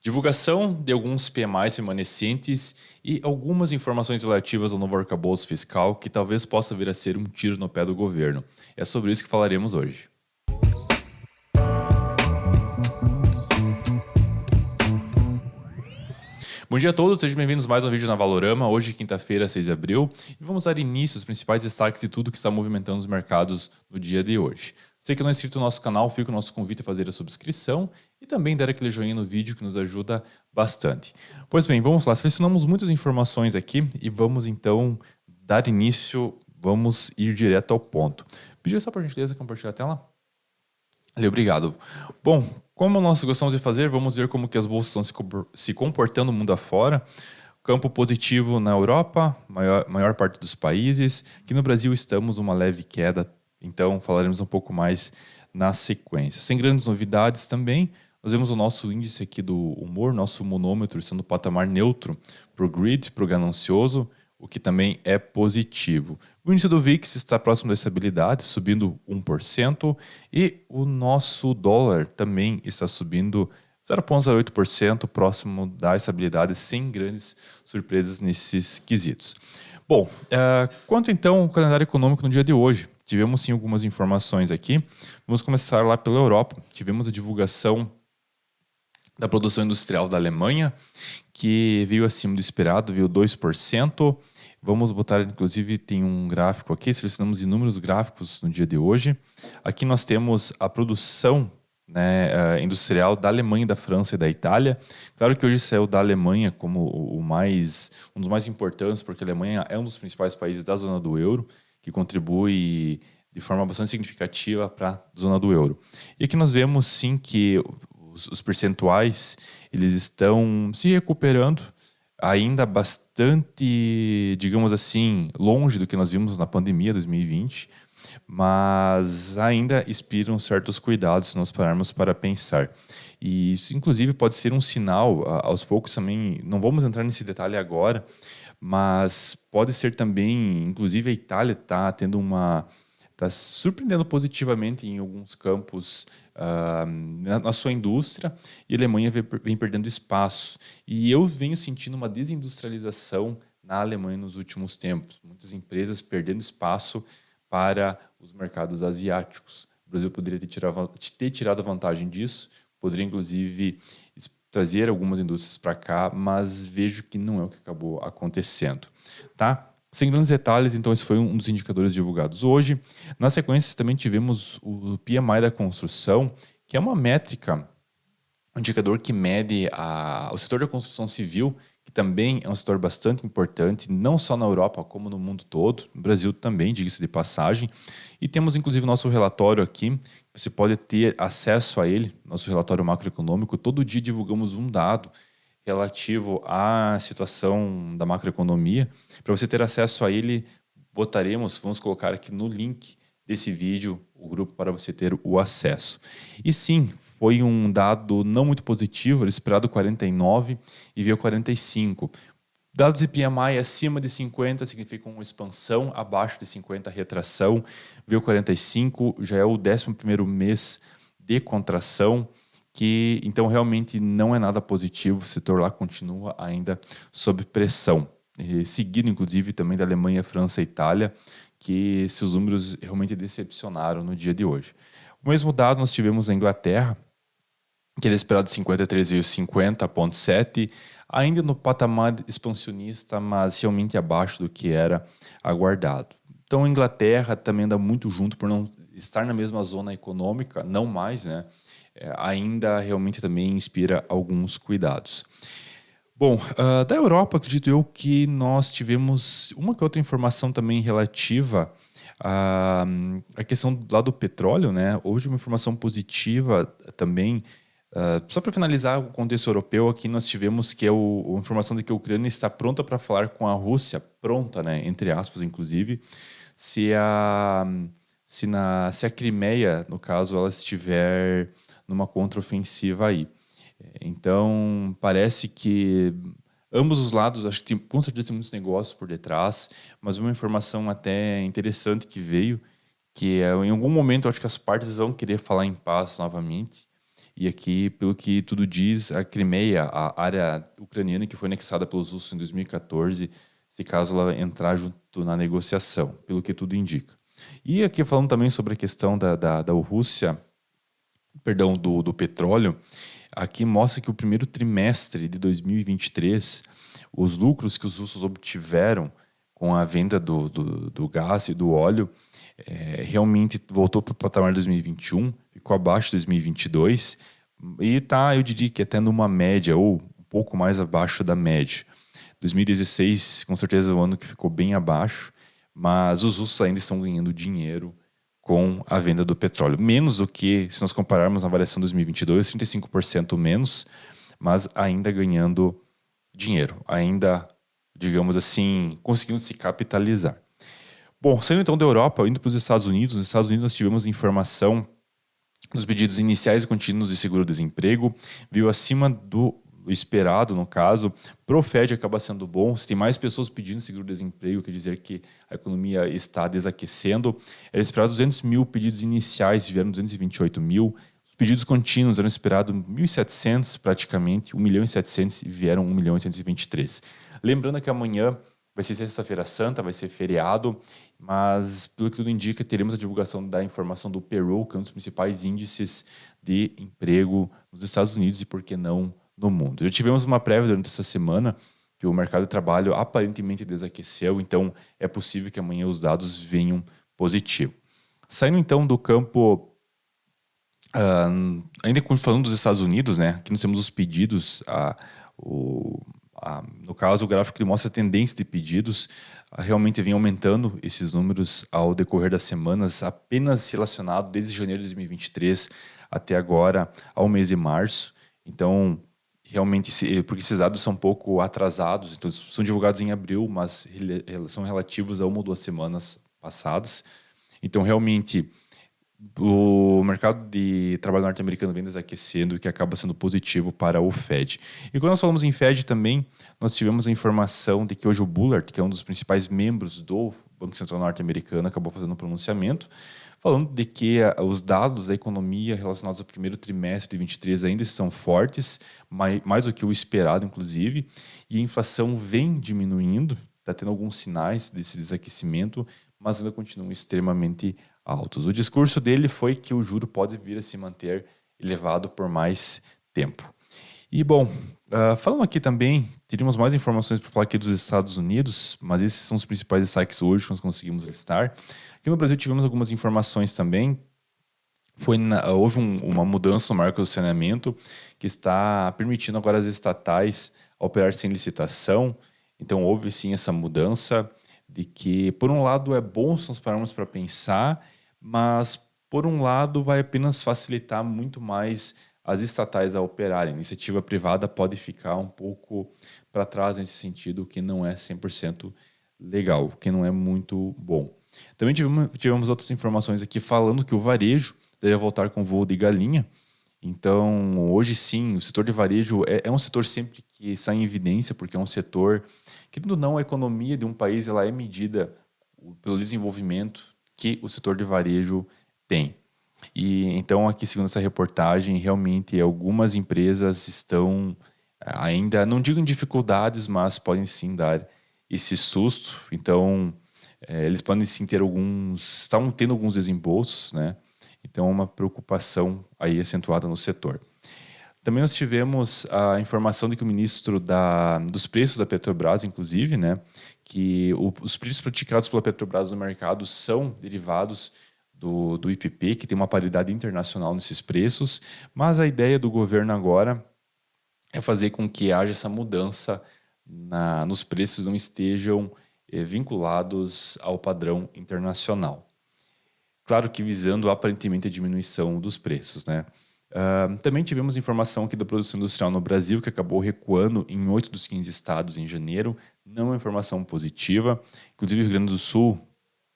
Divulgação de alguns PMIs remanescentes e algumas informações relativas ao novo arcabouço fiscal que talvez possa vir a ser um tiro no pé do governo. É sobre isso que falaremos hoje. Bom dia a todos, sejam bem-vindos a mais um vídeo na Valorama. Hoje, quinta-feira, 6 de abril, e vamos dar início aos principais destaques de tudo que está movimentando os mercados no dia de hoje. Você que não é inscrito no nosso canal, fica o nosso convite a fazer a subscrição e também dar aquele joinha no vídeo que nos ajuda bastante. Pois bem, vamos lá, selecionamos muitas informações aqui e vamos então dar início, vamos ir direto ao ponto. Pedir só por gentileza compartilhar a tela? Obrigado. Bom, como nós gostamos de fazer, vamos ver como que as bolsas estão se comportando no mundo afora. Campo positivo na Europa, maior parte dos países. Aqui no Brasil estamos uma leve queda, então falaremos um pouco mais na sequência. Sem grandes novidades também, nós vemos o nosso índice aqui do humor, nosso monômetro estando no patamar neutro para o greedy, para o ganancioso, o que também é positivo. O índice do VIX está próximo da estabilidade, subindo 1%, e o nosso dólar também está subindo 0,08%, próximo da estabilidade, sem grandes surpresas nesses quesitos. Bom, quanto então ao calendário econômico no dia de hoje? Tivemos sim algumas informações aqui. Vamos começar lá pela Europa. Tivemos a divulgação da produção industrial da Alemanha, que veio acima do esperado, veio 2%. Vamos botar, inclusive, tem um gráfico aqui, selecionamos inúmeros gráficos no dia de hoje. Aqui nós temos a produção industrial da Alemanha, da França e da Itália. Claro que hoje saiu da Alemanha como um dos mais importantes, porque a Alemanha é um dos principais países da zona do euro, que contribui de forma bastante significativa para a zona do euro. E aqui nós vemos, sim, que os percentuais eles estão se recuperando, ainda bastante, digamos assim, longe do que nós vimos na pandemia 2020, mas ainda inspiram certos cuidados se nós pararmos para pensar. E isso, inclusive, pode ser um sinal, aos poucos também, não vamos entrar nesse detalhe agora, mas pode ser também, inclusive a Itália está surpreendendo positivamente em alguns campos na sua indústria, e a Alemanha vem perdendo espaço. E eu venho sentindo uma desindustrialização na Alemanha nos últimos tempos. Muitas empresas perdendo espaço para os mercados asiáticos. O Brasil poderia ter tirado vantagem disso, poderia inclusive trazer algumas indústrias para cá, mas vejo que não é o que acabou acontecendo, tá? Sem grandes detalhes, então esse foi um dos indicadores divulgados hoje. Na sequência, também tivemos o PMI da construção, que é uma métrica, um indicador que mede o setor da construção civil, que também é um setor bastante importante, não só na Europa, como no mundo todo, no Brasil também, diga-se de passagem. E temos, inclusive, nosso relatório aqui, você pode ter acesso a ele, nosso relatório macroeconômico. Todo dia divulgamos um dado relativo à situação da macroeconomia. Para você ter acesso a ele, vamos colocar aqui no link desse vídeo o grupo para você ter o acesso. E sim, foi um dado não muito positivo, era esperado 49 e veio 45. Dados de PMI acima de 50 significam uma expansão, abaixo de 50 retração, veio 45, já é o 11º mês de contração, que então realmente não é nada positivo, o setor lá continua ainda sob pressão. Seguido, inclusive, também da Alemanha, França e Itália, que seus números realmente decepcionaram no dia de hoje. O mesmo dado nós tivemos na Inglaterra, que era esperado 53 veio 50,7, ainda no patamar expansionista, mas realmente abaixo do que era aguardado. Então a Inglaterra também anda muito junto por não estar na mesma zona econômica, não mais, né? Ainda realmente também inspira alguns cuidados. Bom, da Europa, acredito eu que nós tivemos uma que outra informação também relativa à questão lá do petróleo, né? Hoje uma informação positiva também. Só para finalizar o contexto europeu, aqui nós tivemos que a informação de que a Ucrânia está pronta para falar com a Rússia, pronta, né, entre aspas, inclusive, se a Crimeia, no caso, ela estiver numa contraofensiva aí. Então, parece que ambos os lados, acho que tem, com certeza tem muitos negócios por detrás, mas uma informação até interessante que veio, que em algum momento eu acho que as partes vão querer falar em paz novamente, E aqui, pelo que tudo diz, a Crimeia, a área ucraniana que foi anexada pelos russos em 2014, se caso ela entrar junto na negociação, pelo que tudo indica. E aqui falando também sobre a questão da Rússia, perdão, do petróleo, aqui mostra que o primeiro trimestre de 2023, os lucros que os russos obtiveram com a venda do gás e do óleo realmente voltou para o patamar de 2021, ficou abaixo de 2022 e tá, eu diria que até numa média ou um pouco mais abaixo da média. 2016, com certeza, é o ano que ficou bem abaixo, mas os russos ainda estão ganhando dinheiro com a venda do petróleo. Menos do que, se nós compararmos na variação de 2022, 35% menos, mas ainda ganhando dinheiro, ainda, digamos assim, conseguindo se capitalizar. Bom, saindo então da Europa, indo para os Estados Unidos, nos Estados Unidos nós tivemos informação dos pedidos iniciais e contínuos de seguro-desemprego, veio acima do esperado, no caso. Para o Fed acaba sendo bom, se tem mais pessoas pedindo seguro-desemprego, quer dizer que a economia está desaquecendo. Era esperado 200 mil pedidos iniciais, vieram 228 mil. Os pedidos contínuos eram esperados 1.700 praticamente, 1.700.000 e vieram 1.823. Lembrando que amanhã vai ser sexta-feira santa, vai ser feriado, mas pelo que tudo indica, teremos a divulgação da informação do payroll, que é um dos principais índices de emprego nos Estados Unidos e, por que não, no mundo. Já tivemos uma prévia durante essa semana que o mercado de trabalho aparentemente desaqueceu, então é possível que amanhã os dados venham positivos. Saindo então do campo, ainda falando dos Estados Unidos, né? Aqui nós temos os pedidos, no caso, o gráfico que mostra a tendência de pedidos realmente vem aumentando esses números ao decorrer das semanas, apenas relacionado desde janeiro de 2023 até agora ao mês de março. Então, realmente, porque esses dados são um pouco atrasados, então são divulgados em abril, mas são relativos a 1 ou 2 semanas passadas. Então, realmente, o mercado de trabalho norte-americano vem desaquecendo, o que acaba sendo positivo para o Fed. E quando nós falamos em Fed também, nós tivemos a informação de que hoje o Bullard, que é um dos principais membros do Banco Central norte-americano, acabou fazendo um pronunciamento falando de que os dados da economia relacionados ao primeiro trimestre de 2023 ainda estão fortes, mais do que o esperado, inclusive, e a inflação vem diminuindo, está tendo alguns sinais desse desaquecimento, mas ainda continuam extremamente altos. O discurso dele foi que o juro pode vir a se manter elevado por mais tempo. E, bom, falando aqui também, teríamos mais informações para falar aqui dos Estados Unidos, mas esses são os principais destaques hoje que nós conseguimos listar. Aqui no Brasil tivemos algumas informações também. Houve uma mudança no marco do saneamento que está permitindo agora as estatais operar sem licitação. Então, houve sim essa mudança de que, por um lado, é bom se nós pararmos para pensar, mas, por um lado, vai apenas facilitar muito mais as estatais a operarem. A iniciativa privada pode ficar um pouco para trás nesse sentido, o que não é 100% legal, o que não é muito bom. Também tivemos outras informações aqui falando que o varejo deve voltar com voo de galinha. Então, hoje sim, o setor de varejo é um setor sempre que sai em evidência, porque é um setor, querendo ou não, a economia de um país ela é medida pelo desenvolvimento que o setor de varejo tem. E então, aqui, segundo essa reportagem, realmente algumas empresas estão ainda, não digo em dificuldades, mas podem sim dar esse susto. Então, eles podem sim ter estavam tendo alguns desembolsos, né? Então, é uma preocupação aí acentuada no setor. Também nós tivemos a informação de que o ministro dos preços da Petrobras, inclusive, né, que os preços praticados pela Petrobras no mercado são derivados do IPP, que tem uma paridade internacional nesses preços, mas a ideia do governo agora é fazer com que haja essa mudança nos preços, não estejam vinculados ao padrão internacional. Claro que visando aparentemente a diminuição dos preços, né? Também tivemos informação aqui da produção industrial no Brasil, que acabou recuando em 8 dos 15 estados em janeiro. Não é uma informação positiva. Inclusive, o Rio Grande do Sul,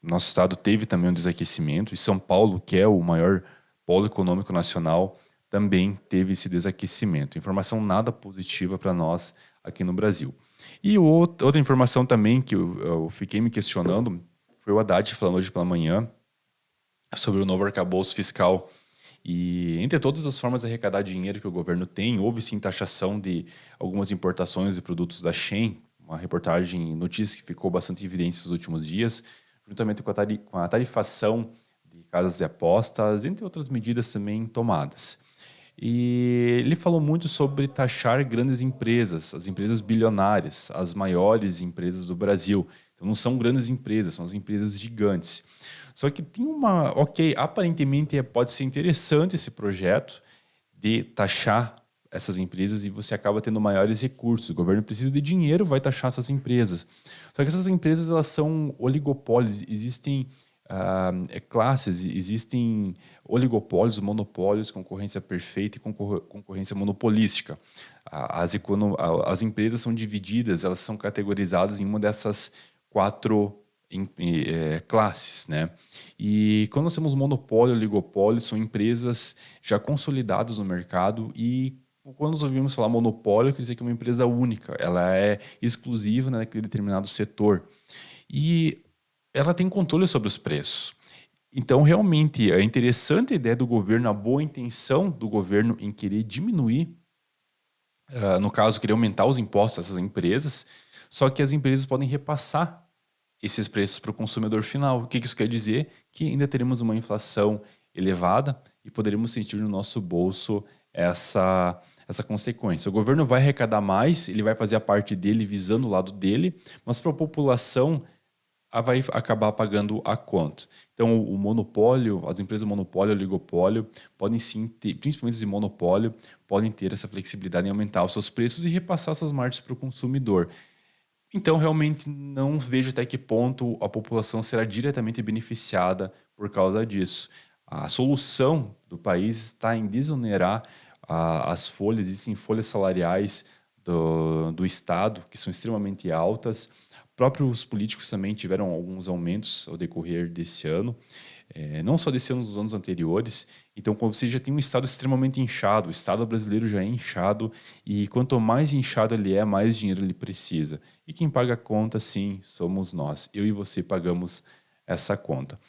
nosso estado, teve também um desaquecimento. E São Paulo, que é o maior polo econômico nacional, também teve esse desaquecimento. Informação nada positiva para nós aqui no Brasil. E outra informação também que eu fiquei me questionando foi o Haddad falando hoje pela manhã sobre o novo arcabouço fiscal E entre todas as formas de arrecadar dinheiro que o governo tem, houve sim taxação de algumas importações de produtos da Shein, uma reportagem, notícia que ficou bastante evidente nos últimos dias, juntamente com a tarifação de casas de apostas, entre outras medidas também tomadas. E ele falou muito sobre taxar grandes empresas, as empresas bilionárias, as maiores empresas do Brasil. Então não são grandes empresas, são as empresas gigantes. Só que tem uma, ok, aparentemente pode ser interessante esse projeto de taxar essas empresas e você acaba tendo maiores recursos. O governo precisa de dinheiro, vai taxar essas empresas. Só que essas empresas elas são oligopólios, existem classes, existem oligopólios, monopólios, concorrência perfeita e concorrência monopolística. As empresas são divididas, elas são categorizadas em uma dessas quatro classes, né? E quando nós temos monopólio, oligopólio, são empresas já consolidadas no mercado e quando nós ouvimos falar monopólio, quer dizer que é uma empresa única, ela é exclusiva naquele determinado setor. E ela tem controle sobre os preços. Então, realmente, é interessante a ideia do governo, a boa intenção do governo em querer diminuir, no caso, querer aumentar os impostos dessas empresas, só que as empresas podem repassar esses preços para o consumidor final. O que isso quer dizer? Que ainda teremos uma inflação elevada e poderemos sentir no nosso bolso essa consequência. O governo vai arrecadar mais, ele vai fazer a parte dele visando o lado dele, mas para a população vai acabar pagando a conta. Então, o monopólio, as empresas monopólio, oligopólio, podem sim ter, principalmente as de monopólio, podem ter essa flexibilidade em aumentar os seus preços e repassar essas margens para o consumidor. Então, realmente não vejo até que ponto a população será diretamente beneficiada por causa disso. A solução do país está em desonerar as folhas, existem folhas salariais do Estado que são extremamente altas. Próprios políticos também tiveram alguns aumentos ao decorrer desse ano, não só desse ano, nos anos anteriores. Então, quando você já tem um Estado extremamente inchado, o Estado brasileiro já é inchado, e quanto mais inchado ele é, mais dinheiro ele precisa. E quem paga a conta, sim, somos nós. Eu e você pagamos essa conta.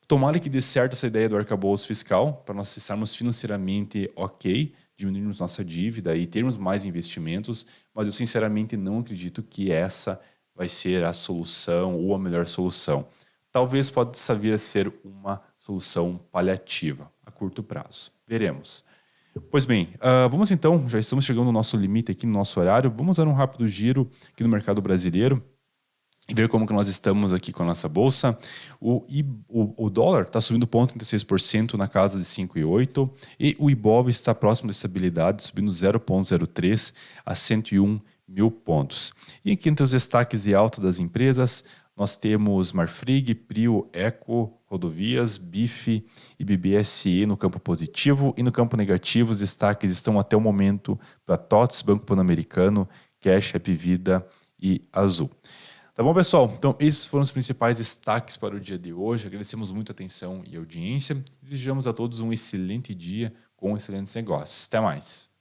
Tomara que dê certo essa ideia do arcabouço fiscal, para nós estarmos financeiramente ok, diminuirmos nossa dívida e termos mais investimentos, mas eu sinceramente não acredito que essa vai ser a solução ou a melhor solução. Talvez possa vir a ser uma solução paliativa a curto prazo. Veremos. Pois bem, vamos então, já estamos chegando no nosso limite aqui no nosso horário, vamos dar um rápido giro aqui no mercado brasileiro e ver como que nós estamos aqui com a nossa bolsa. O dólar está subindo 0,36% na casa de 5,8 e o Ibov está próximo da estabilidade, subindo 0,03 a 101 mil pontos. E aqui entre os destaques de alta das empresas, nós temos Marfrig, Prio, Eco, Rodovias, BIF e BBSE no campo positivo, e no campo negativo os destaques estão até o momento para TOTS, Banco Pan-Americano, Cash, Hapvida e Azul. Tá bom, pessoal? Então, esses foram os principais destaques para o dia de hoje. Agradecemos muito a atenção e audiência. Desejamos a todos um excelente dia com excelentes negócios. Até mais!